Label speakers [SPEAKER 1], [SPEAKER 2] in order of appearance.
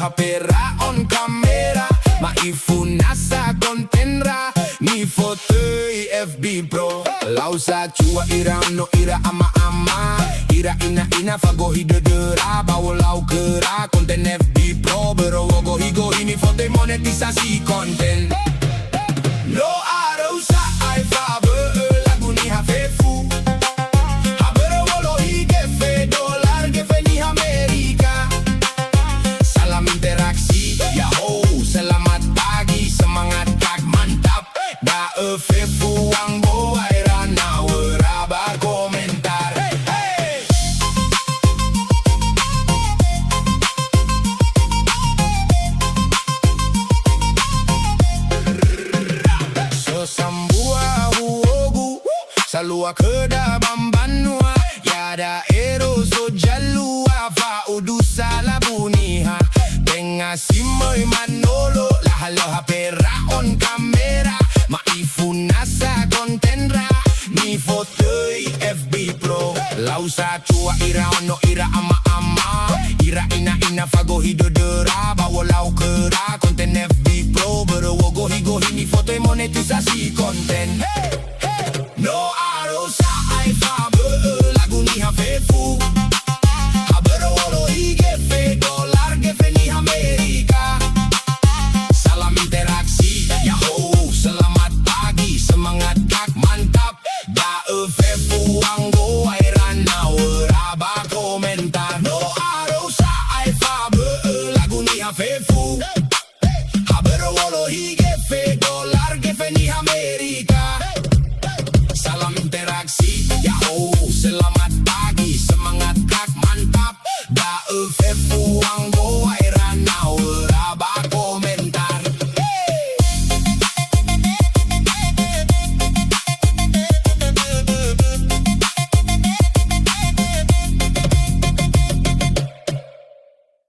[SPEAKER 1] hapera on kamera maifuna sa kontenra ni foto FB Pro lausa chua ira no ira ama ira ina fago hidedera bawa lau kera konten FB Pro berogo higo ini foto monetisasi konten no ada usa ai fabe lagu ni hafefu habero wolo hige fe dolar ge fe ni Amerika salam interaksi ya ho selamat pagi semangat kak mantap da fefu ang boa era na weraba komentar hey so sambua huogu salua keda bambanua yada ero so jalua fa udusa labuniha tenga simoi manolo la halo hapera on kamera maifuna sa kontenra ni foto FB Pro lausa chua ira ono ira ama ira ina fago hidodera bawa lau kera konten FB Pro berogo higo ini foto monetisasi konten hey!